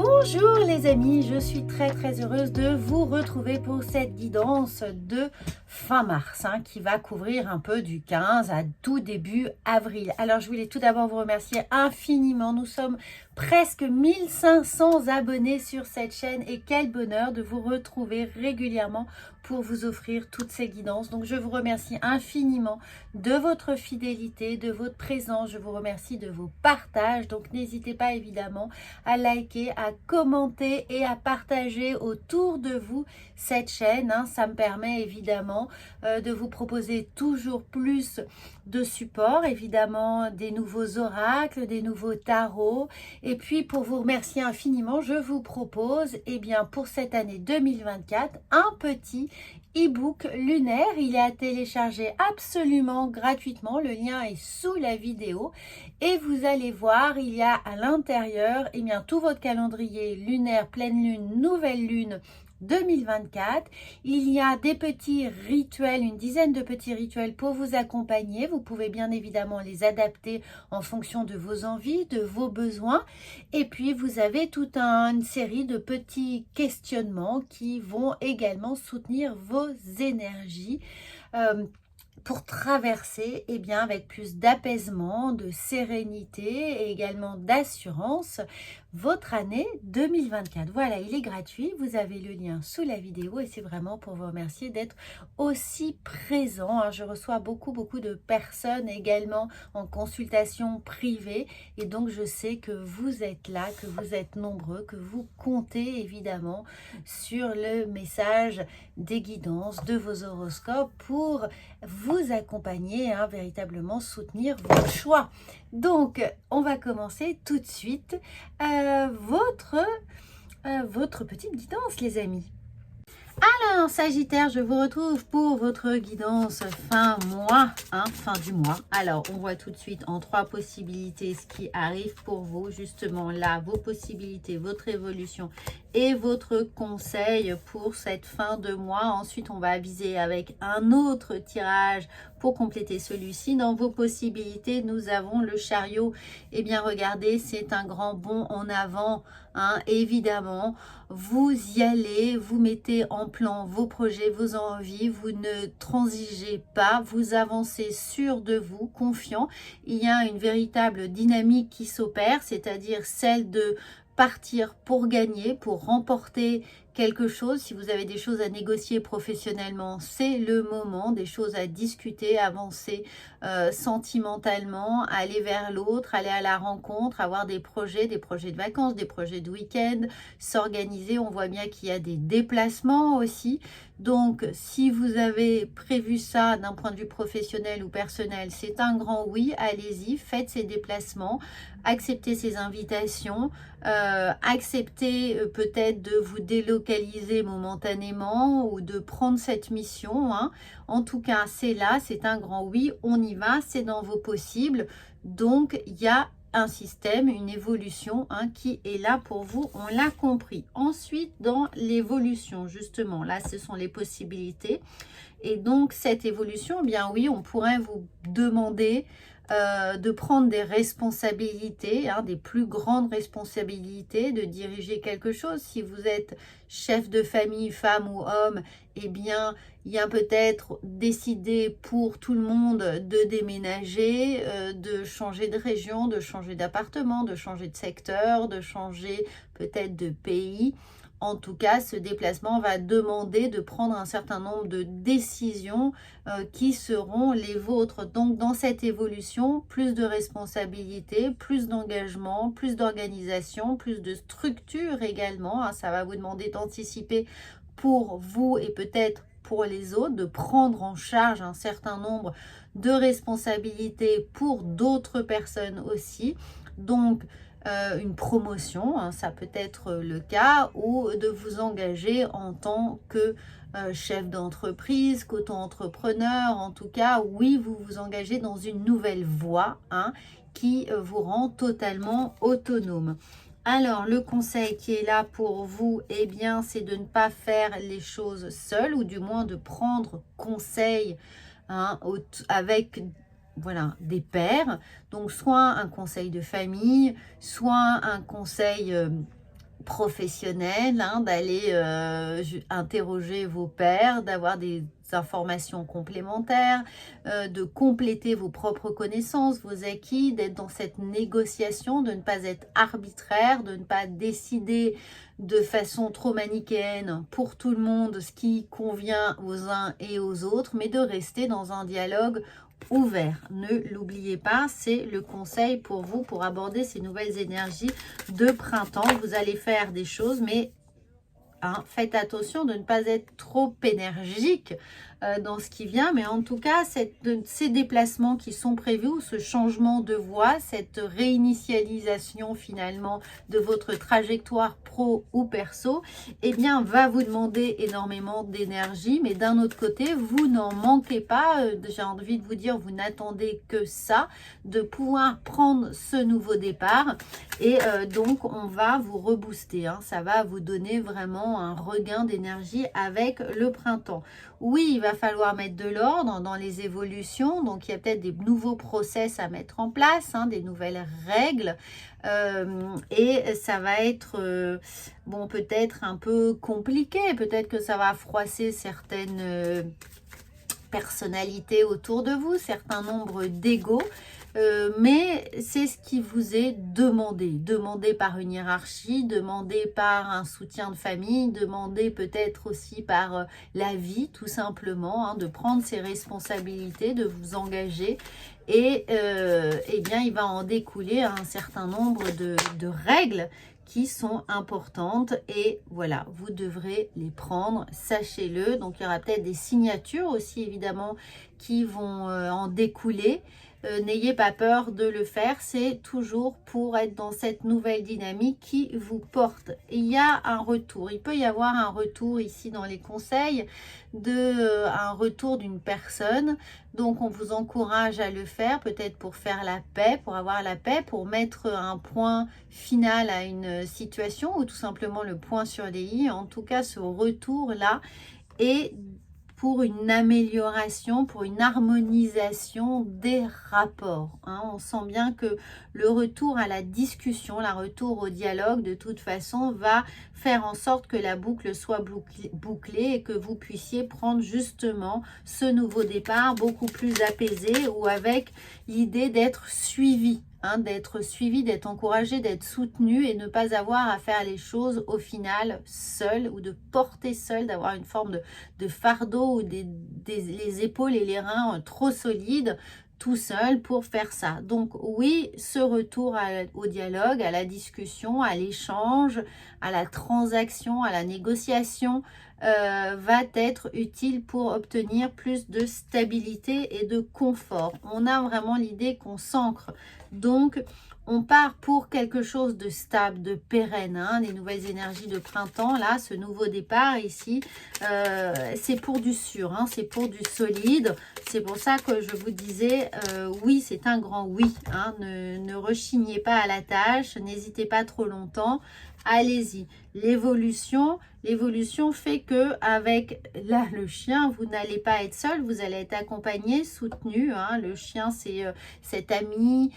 Bonjour les amis, je suis très heureuse de vous retrouver pour cette guidance de fin mars qui va couvrir un peu du 15 à tout début avril. Alors je voulais tout d'abord vous remercier infiniment, nous sommes presque 1500 abonnés sur cette chaîne et quel bonheur de vous retrouver régulièrement pour vous offrir toutes ces guidances. Donc je vous remercie infiniment de votre fidélité, de votre présence, je vous remercie de vos partages. Donc n'hésitez pas évidemment à liker, à commenter et à partager autour de vous cette chaîne. Ça me permet évidemment de vous proposer toujours plus de support, évidemment des nouveaux oracles, des nouveaux tarots. Et puis pour vous remercier infiniment, je vous propose pour cette année 2024 un petit e-book lunaire. Il est à télécharger absolument gratuitement, le lien est sous la vidéo et vous allez voir, il y a à l'intérieur tout votre calendrier lunaire, pleine lune, nouvelle lune 2024. Il y a des petits rituels, une dizaine de petits rituels pour vous accompagner. Vous pouvez bien évidemment les adapter en fonction de vos envies, de vos besoins. Et puis vous avez toute une série de petits questionnements qui vont également soutenir vos énergies. Pour traverser avec plus d'apaisement, de sérénité et également d'assurance votre année 2024. Voilà, il est gratuit, vous avez le lien sous la vidéo et c'est vraiment pour vous remercier d'être aussi présent. Je reçois beaucoup de personnes également en consultation privée et donc je sais que vous êtes là, que vous êtes nombreux, que vous comptez évidemment sur le message des guidances, de vos horoscopes pour vous accompagner, véritablement soutenir vos choix. Donc, on va commencer tout de suite votre petite guidance, les amis. Alors, Sagittaire, je vous retrouve pour votre guidance fin mois, fin du mois. Alors, on voit tout de suite en 3 possibilités ce qui arrive pour vous. Justement, là, vos possibilités, votre évolution et votre conseil pour cette fin de mois. Ensuite, on va aviser avec un autre tirage pour compléter celui-ci. Dans vos possibilités, nous avons le chariot. Regardez, c'est un grand bond en avant. Évidemment, vous y allez, vous mettez en plan vos projets, vos envies, vous ne transigez pas, vous avancez sûr de vous, confiant. Il y a une véritable dynamique qui s'opère, c'est-à-dire celle de partir pour gagner, pour remporter quelque chose. Si vous avez des choses à négocier professionnellement, c'est le moment, des choses à discuter, avancer sentimentalement, aller vers l'autre, aller à la rencontre, avoir des projets de vacances, des projets de week-end, s'organiser. On voit bien qu'il y a des déplacements aussi. Donc, si vous avez prévu ça d'un point de vue professionnel ou personnel, c'est un grand oui, allez-y, faites ces déplacements, acceptez ces invitations, acceptez peut-être de vous délocaliser momentanément ou de prendre cette mission. En tout cas, c'est là, c'est un grand oui, on y va, c'est dans vos possibles. Donc, il y a un système, une évolution qui est là pour vous, on l'a compris. Ensuite, dans l'évolution, justement, là, ce sont les possibilités. Et donc, cette évolution, oui, on pourrait vous demander de prendre des responsabilités, des plus grandes responsabilités, de diriger quelque chose. Si vous êtes chef de famille, femme ou homme, il y a peut-être décidé pour tout le monde de déménager, de changer de région, de changer d'appartement, de changer de secteur, de changer peut-être de pays. En tout cas, ce déplacement va demander de prendre un certain nombre de décisions qui seront les vôtres. Donc, dans cette évolution, plus de responsabilités, plus d'engagement, plus d'organisation, plus de structure également. Ça va vous demander d'anticiper pour vous et peut-être pour les autres, de prendre en charge un certain nombre de responsabilités pour d'autres personnes aussi. Donc, une promotion, ça peut être le cas, ou de vous engager en tant que chef d'entreprise, qu'auto-entrepreneur. En tout cas, oui, vous vous engagez dans une nouvelle voie qui vous rend totalement autonome. Alors, le conseil qui est là pour vous, c'est de ne pas faire les choses seul, ou du moins de prendre conseil avec des pairs. Donc, soit un conseil de famille, soit un conseil professionnel, hein, d'aller interroger vos pairs, d'avoir des informations complémentaires, de compléter vos propres connaissances, vos acquis, d'être dans cette négociation, de ne pas être arbitraire, de ne pas décider de façon trop manichéenne pour tout le monde ce qui convient aux uns et aux autres, mais de rester dans un dialogue ouvert. Ne l'oubliez pas, c'est le conseil pour vous pour aborder ces nouvelles énergies de printemps. Vous allez faire des choses, mais faites attention de ne pas être trop énergique dans ce qui vient, mais en tout cas, ces déplacements qui sont prévus, ou ce changement de voie, cette réinitialisation finalement de votre trajectoire pro ou perso, eh bien, va vous demander énormément d'énergie, mais d'un autre côté, vous n'en manquez pas. J'ai envie de vous dire, vous n'attendez que ça, de pouvoir prendre ce nouveau départ, et donc, on va vous rebooster, hein. Ça va vous donner vraiment un regain d'énergie avec le printemps. Oui, il va falloir mettre de l'ordre dans les évolutions, donc il y a peut-être des nouveaux process à mettre en place, hein, des nouvelles règles, et ça va être, bon, peut-être un peu compliqué, peut-être que ça va froisser certaines personnalités autour de vous, certains nombres d'égos, mais c'est ce qui vous est demandé par une hiérarchie, demandé par un soutien de famille, demandé peut-être aussi par la vie tout simplement, hein, de prendre ses responsabilités, de vous engager, et eh bien il va en découler un certain nombre de règles qui sont importantes, et voilà, vous devrez les prendre, sachez-le. Donc il y aura peut-être des signatures aussi évidemment qui vont en découler. N'ayez pas peur de le faire, c'est toujours pour être dans cette nouvelle dynamique qui vous porte. Il y a un retour, il peut y avoir un retour ici dans les conseils, un retour d'une personne, donc on vous encourage à le faire, peut-être pour faire la paix, pour avoir la paix, pour mettre un point final à une situation, ou tout simplement le point sur les i. En tout cas, ce retour-là est pour une amélioration, pour une harmonisation des rapports, hein. On sent bien que le retour à la discussion, le retour au dialogue, de toute façon, va faire en sorte que la boucle soit bouclée et que vous puissiez prendre justement ce nouveau départ beaucoup plus apaisé, ou avec l'idée d'être suivi. D'être suivi, d'être encouragé, d'être soutenu, et ne pas avoir à faire les choses au final seul, ou de porter seul, d'avoir une forme de fardeau, ou les épaules et les reins trop solides tout seul pour faire ça. Donc oui, ce retour au dialogue, à la discussion, à l'échange, à la transaction, à la négociation va être utile pour obtenir plus de stabilité et de confort. On a vraiment l'idée qu'on s'ancre. Donc, on part pour quelque chose de stable, de pérenne, hein. Les nouvelles énergies de printemps, là, ce nouveau départ ici, c'est pour du sûr, hein, c'est pour du solide. C'est pour ça que je vous disais, oui, c'est un grand oui, hein. Ne rechignez pas à la tâche, n'hésitez pas trop longtemps. Allez-y. L'évolution fait que avec là le chien, vous n'allez pas être seul, vous allez être accompagné, soutenu, hein. Le chien, c'est cet ami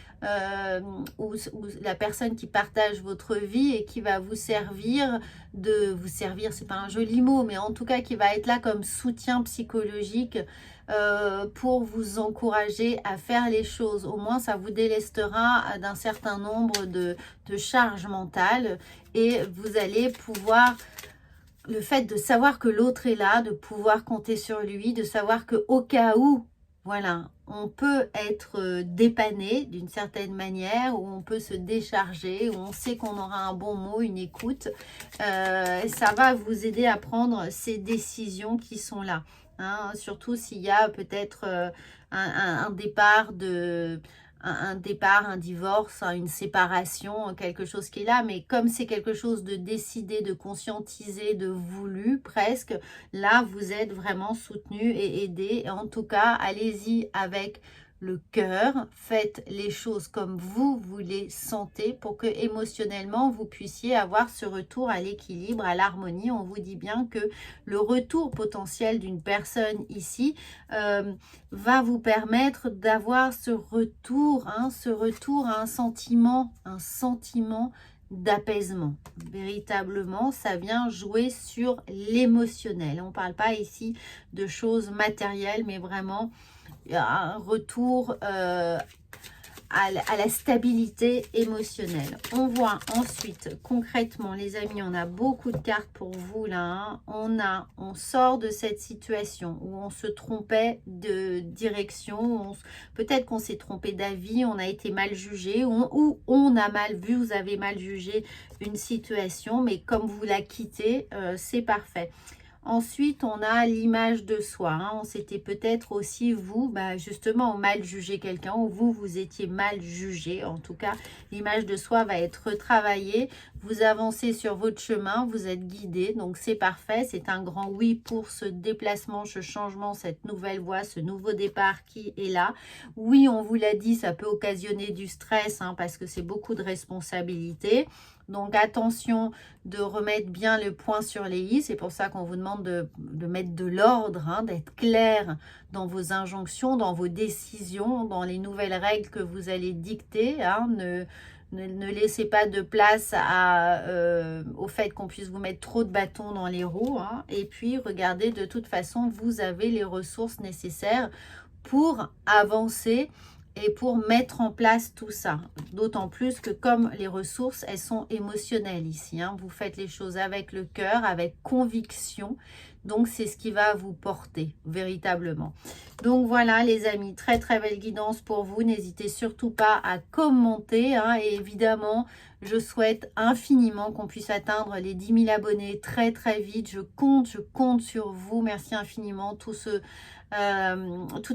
ou la personne qui partage votre vie et qui va vous servir, c'est pas un joli mot, mais en tout cas qui va être là comme soutien psychologique pour vous encourager à faire les choses. Au moins, ça vous délestera d'un certain nombre de charges mentales, et vous allez pouvoir, le fait de savoir que l'autre est là, de pouvoir compter sur lui, de savoir que au cas où, voilà, on peut être dépanné d'une certaine manière, où on peut se décharger, où on sait qu'on aura un bon mot, une écoute, ça va vous aider à prendre ces décisions qui sont là. Hein, surtout s'il y a peut-être un départ, un divorce, hein, une séparation, quelque chose qui est là. Mais comme c'est quelque chose de décidé, de conscientisé, de voulu presque, là vous êtes vraiment soutenu et aidé. Et en tout cas, allez-y avec le cœur, faites les choses comme vous les sentez, pour que émotionnellement vous puissiez avoir ce retour à l'équilibre, à l'harmonie. On vous dit bien que le retour potentiel d'une personne ici va vous permettre d'avoir ce retour à un sentiment d'apaisement. Véritablement, ça vient jouer sur l'émotionnel. On ne parle pas ici de choses matérielles, mais vraiment un retour à la stabilité émotionnelle. On voit ensuite, concrètement, les amis, on a beaucoup de cartes pour vous là. Hein. On sort de cette situation où on se trompait de direction. Peut-être qu'on s'est trompé d'avis, on a été mal jugé, ou on a mal vu, vous avez mal jugé une situation, mais comme vous la quittez, c'est parfait. Ensuite, on a l'image de soi. Hein. On s'était peut-être aussi, vous, justement, mal jugé quelqu'un ou vous étiez mal jugé. En tout cas, l'image de soi va être retravaillée. Vous avancez sur votre chemin, vous êtes guidé. Donc, c'est parfait. C'est un grand oui pour ce déplacement, ce changement, cette nouvelle voie, ce nouveau départ qui est là. Oui, on vous l'a dit, ça peut occasionner du stress hein, parce que c'est beaucoup de responsabilités. Donc, attention de remettre bien le point sur les i. C'est pour ça qu'on vous demande de mettre de l'ordre, hein, d'être clair dans vos injonctions, dans vos décisions, dans les nouvelles règles que vous allez dicter. Hein. Ne laissez pas de place au fait qu'on puisse vous mettre trop de bâtons dans les roues. Hein. Et puis, regardez, de toute façon, vous avez les ressources nécessaires pour avancer et pour mettre en place tout ça. D'autant plus que comme les ressources, elles sont émotionnelles ici. Hein. Vous faites les choses avec le cœur, avec conviction. Donc, c'est ce qui va vous porter véritablement. Donc, voilà les amis, très très belle guidance pour vous. N'hésitez surtout pas à commenter. Hein. Et évidemment, je souhaite infiniment qu'on puisse atteindre les 10 000 abonnés très très vite. Je compte sur vous. Merci infiniment. Toutes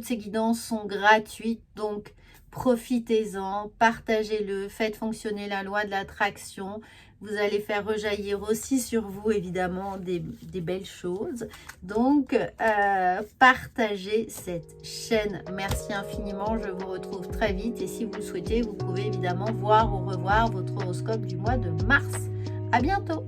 ces guidances sont gratuites, donc profitez-en, partagez-le, faites fonctionner la loi de l'attraction. Vous allez faire rejaillir aussi sur vous, évidemment, des belles choses. Donc, partagez cette chaîne. Merci infiniment. Je vous retrouve très vite. Et si vous le souhaitez, vous pouvez évidemment voir ou revoir votre horoscope du mois de mars. À bientôt!